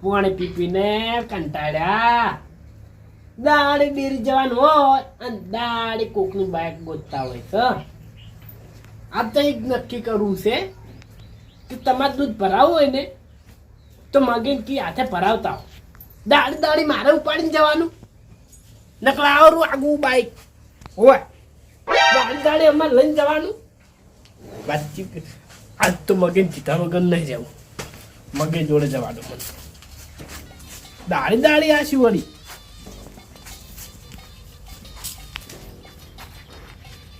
પાણી પી પીને કંટાળ્યા. દાડી ડેરી જવાનું હોય અને દાડી કોકનું બાઈક ગોતતા હોય તો આ તો એક નક્કી કરવું છે કે તમારે દૂધ ભરાવવું હોય ને તો મગીન કી હાથે ભરાવતા હો. દાડી દાડી મારે ઉપાડીને જવાનું નકલાવરું આગું બાઈક હોય. દાડી દાડી અમારે લઈને જવાનું. વાતચીત આજ તો મગીન કીધા વગર નહીં જવું. મગે જોડે જવાનું મને. દાડી દાડી આ શું વળી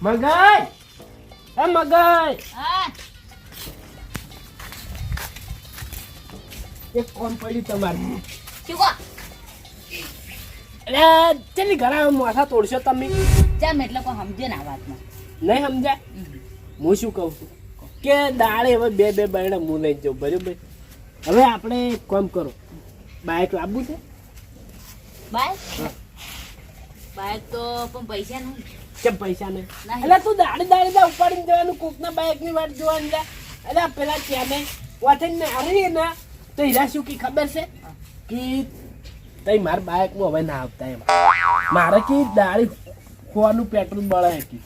મગાઈ હે મગાઈ એક કોમ પડ્યું તમારું. એટલે ચલી ઘણા માથા તોડશો તમે. જામ એટલે કોઈ સમજે ને આ વાતમાં નહીં સમજાય. હું શું કહું છું કે દાડે હવે બે બે બહેણે હું લઈ જાઉં બરાબર. હવે આપણે એક કામ કરો બાઈક લાવવું છે. બાઈક તો પણ પૈસા નહીં. કેમ પૈસા નહીં? એટલે તું દાડી દાડી જા ઉપાડીને જવાનું કોકના બાઈક ની વાત જોવાની જા. એટલે પેલા ત્યાં ને વાથીને હારી ને તો હીરા શું કી ખબર છે કે તઈ મારા બાઈકમાં હવે ના આવતા એમ. મારે કે દાડી ખોવાનું પેટ્રોલ બળે કે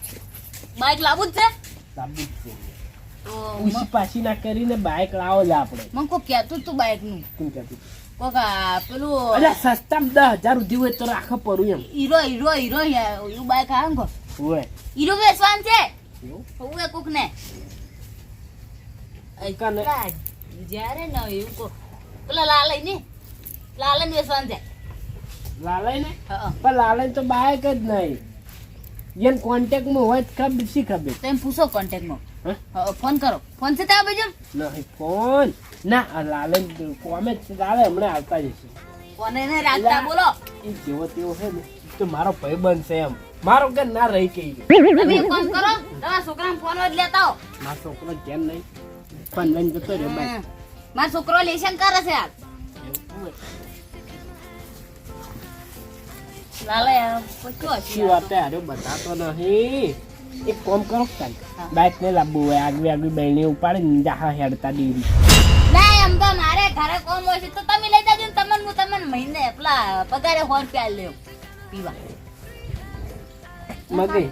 બાઈક લાવવું જ છે. લાવવું જ છે. તો ઉછી પાછી ના કરીને બાઈક લાવો જ આપણે. મને કોઈ કહેતું તું બાઈક નું કેમ કહેતું? કોક પેલું અરે સસ્તામાં 10,000 સુધી હોય તો રાખો પડું એમ. હીરો હીરો હીરો એવું બાઈક આવે ને હોય હીરો વેચવાનું છે. હું કોક ને જયારે ને એવું કો પેલા લાલય ને લાલન વેચવાનું છે. લાલાઈ ને પણ લાલાઈ તો બાઈક જ નહીં. એને કોન્ટેક્ટમાં હોય તો ખબર શી ખબર. તમે પૂછો કોન્ટેક્ટમાં. ફોન કરો. ફોન છે ત્યાં બાજુ નહીં ફોન ના લાલાઈ કોમે લાલે હમણાં આવતા જશે. કોને ને રાખતા બોલો. એ જેવો તેવો છે ને તો મારો ભાઈબંધ છે એમ. મારો ઘર ના રહી કે તમે એક કામ કરો તમારા છોકરાને ફોન જ લેતા આવો. મારો છોકરો કેમ નહીં પણ લઈને જતો રહ્યો બાઈક. મારો છોકરો લેશન કરે છે હાલ. લાલા પૂછો શી વાત હારે બતાતો નહીં. એક કામ કરો ચાલ બાઈક ને લાવવું હોય આગવી આગવી બહેને ઉપાડીને જાહા હેડતા ડેરી. ના એમ તો મારે ઘરે કોમ હોય છે તો તમે લઈ જાજો ને. તમને હું તમને મહિને પેલા પગારે 100 રૂપિયા લેવ પીવા. મગે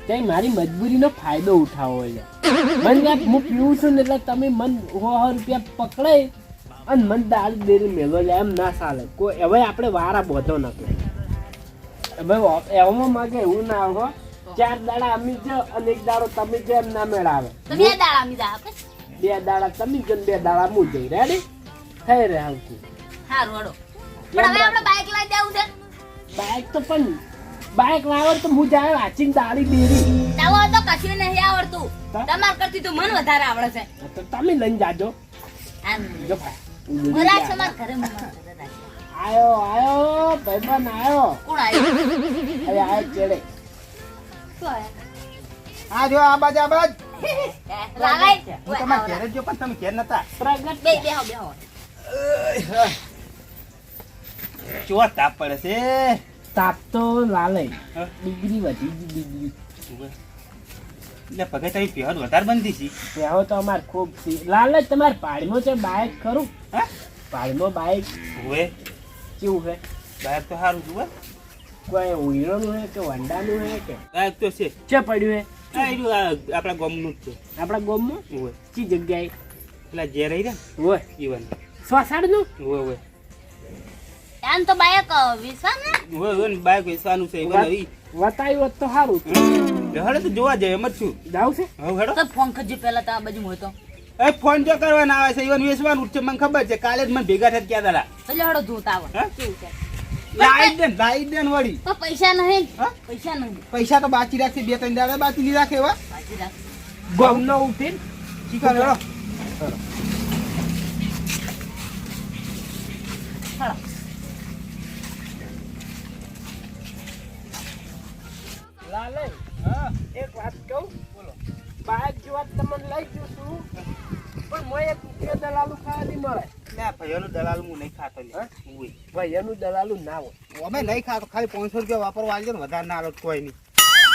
ત્યાં મારી મજબૂરીનો ફાયદો ઉઠાવો હોય. મને હું પીવું છું ને એટલે તમે મન 100 રૂપિયા પકડાય અને મન દાળ ડેરી મેળવો લે એમ ના ચાલે. કોઈ હવે આપણે વારા બોધો નથી. હવે એવામાં માગે એવું ના આવો 4 દાડા અમી જ અને 1 દાડો તમે જ એમ ના મેળાવે. તો 2 દાડા અમી જા આપે. 2 દાડા તમે જ 2 દાડા હું જઈ રેડી થઈ રહે આવતું. હારું વડો પણ હવે આપણે બાઈક લઈ જાવું છે. બાઈક તો પણ બાઈક લાવો તો હું જાય વાંચીને દાડી ડેરી. ચાલો તો કશું નહીં આવડતું. તમાર કરતી તો મને વધારે આવડે છે. તો તમે લઈને જાજો. જો બોલા છે માર ઘરે મને આયો આયો ભાઈબંધ આયો. કોણ આવ્યું? અરે આયો ચેડે. શું આયા? આ જો આ બાજ લાલાઈ હું તમારા ઘરે જો પણ તમે ઘેર નતા. પ્રગટ બેહો ચો તાપ પડે છે. તાપ તો લાલે ડિગ્રી વધી ડિગ્રી. એટલે પગે તારી પહેર વધારે બનતી છે. ત્યાં તો અમાર ખૂબ લાલે તમારે પાડીમાં છે બાઈક ખરું. હા પાડીમાં બાઈક હોય કેવું છે? બાઈક તો સારું છું. કોઈ હીરોનું હે કે વંડાનું હે કે બાઈક તો છે છે પડ્યું હે? આપણા ગામનું જ છે. આપણા ગામમાં હોય કઈ જગ્યાએ? પેલા જે રહી રહ્યા હોય ઈવન સ્વાસાડનું હોય હોય આમ તો બાઈક વિસા ને હોય હોય ને બાઈક વેચવાનું છે. ઈવન વતાયું હોત તો સારું. હેડો તો જોવા જાય એમ જ છું. જાવ છે હવે હેડો તો ફોન કરજો પહેલા તો આ બાજુ હોય તો. એ ફોન જો કરવાના આવે છે ઈવન વેચવાનું જ છે. મને ખબર છે કાલે જ મને ભેગા થયા ક્યાં દાડા. એટલે હડો જોતા આવો હા? કેવું છે. લાઈ દે ને વળી. તો પૈસા નહીં. હા? પૈસા નહીં પૈસા તો બાકી રાખશે 2-3 દાડા બાકી રાખે એવા. બાકી રાખ. ગામનો ઉઠીને શીખર હેડો. હાલો. લાલે હા એક વાત કહું. બોલો. બાઈક જેવા તમને લઈ જઉં છું પણ મોય એક રૂપિયા દલાલું ખાવા નહીં મળે. ના ભાઈઓનું દલાલ હું નહીં ખાતો લે. હા? હોય ભાઈ એનું દલાલું ના હોય. અમે નહીં ખાતો ખાલી 500 રૂપિયા વાપરવા આવજો ને વધારે ના આલો કોઈ નહીં.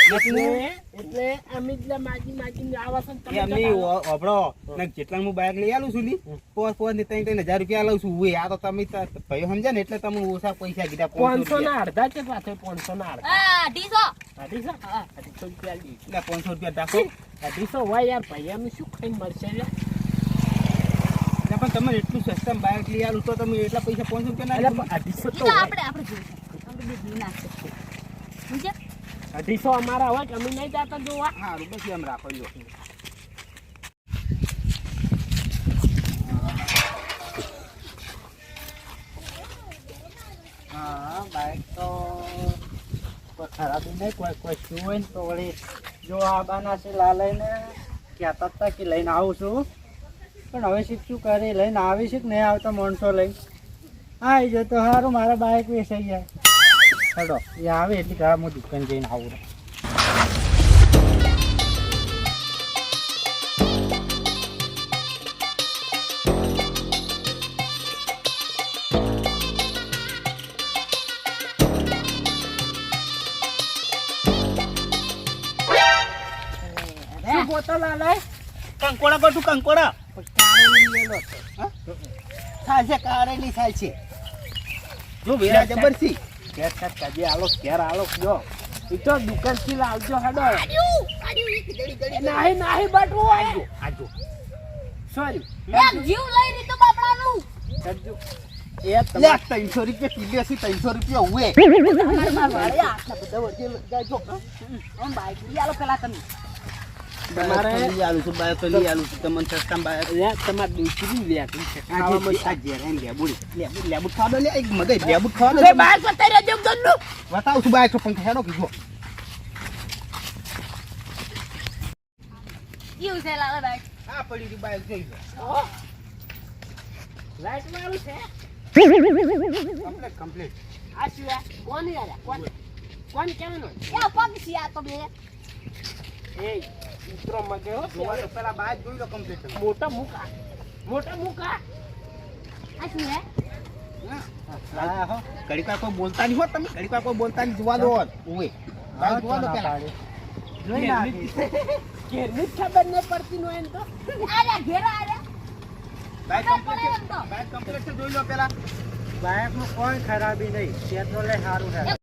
એટલે અમે જ માગીને આવા છો ને તમે એમ નહીં, હોભળો. ને જેટલાનું હું બાઇક લઈ આલું છું ને, પોચ ને 3,000 રૂપિયા આલું છું. ઉએ, આ તો તમે ભાઈ સમજ્યા ને એટલે તમે ઓછા પૈસા કીધા 500 ના અડધા છે પાછળ 500 ના અડધા હા 250 250 રૂપિયા દી. એટલે 500 રૂપિયા રાખો. 250 હોય યાર ભાઈ એમ શું ખાઈને મળશે લે? એટલે પણ તમે એટલું સસ્તા બાઇક લઈ આલું તો તમે એટલા પૈસા 500 રૂપિયા ના એટલે આપો. 250 ઈ તો તો હોય. આપણે જોઈશું આપણે બે દી નાખશે સમજ્યા 250 અમારા હોય કે અમે નહીં જાતા જોવા. સારું, બસ એમ રાખો લ્યો. હા બાઈક તો કોઈ ખરાબી નહીં, કોઈ શું હોય ને તો વળી જો આ બાના છે લાલઈને કહેતા હતા કે લઈને આવું છું, પણ હવે શીખશું કરી લઈને આવીશ કે નહીં આવતા માણસો લઈને આવી જાય તો સારું, મારા બાઈક વેચાઈ જાય. હેડો એ આવે એટલે ઘરે હું દુકાન જઈને આવું. શું બોતલ આલે? કંકોડા કરું, કંકોડા કારેલી લેલો છે. ચાલશે, કારેલી ચાલશે. જો વેરા જબર છે. ઘેર કાઢ કાઢી આલો ઘેર આલો જો ઈ તો દુકાનથી લાવજો હેડો. નાહી બાટવું હોય. આજો સોરી એક જીવ લઈ લીધું બાપડાનું કરજો. એ લે, તમારે 300 રૂપિયા કિલો છે, 300 રૂપિયા ઉએ. આટલા બધા વચ્ચે જાજો આમ બાઈક લઈ આલો પેલા તમે તમારે લઈ આલું છું, બાઇક તો લઈ આલું છું. તમને સસ્તામાં બાઇક લે તમારે દીકરી લેતી છે આ ખાવામાં જે આ ઘેર આઈને લેબુ ખાવા દો. લે, એક મગજ લેબુ ખાવા દો. બે બાર પતાઈ રહેજો ગન્નુ. બતાવું છું બાઇક તો પંખા હેડો કીધો. કેવું છે લાલા બાઈક આ પડી હતી બાઇક જોઈ લો. ઓહ. લાઈટ વાળું છે. કમ્પ્લીટ. આ શું આ? કોણ યાર? કોણ કેવાનું? એ પગ છે આ તો બે એ ઉતરો મગે હો. જોવા તો પેલા બાઇક જોઈ લો કમ્પ્લીટ. મોટા મુકા. આ શું હે હા હો, ઘડીક વાર કોઈ બોલતા નહીં હો તમે, ઘડીક વાર કોઈ બોલતા નહીં, જોવા દો ઉએ. બાઇક જોવા દો પેલા. જોઈ નાખી. ઘેરની જ ખબર નહીં પડતી નો એમ તો. આલે ઘેર આલે બાઇક કમ્પ્લીટ છે, બાઇક કમ્પ્લીટ છે, જોઈ લો પેલા. બાઈકનું કોઈ ખરાબી નહીં, પેટ્રોલ સારું છે.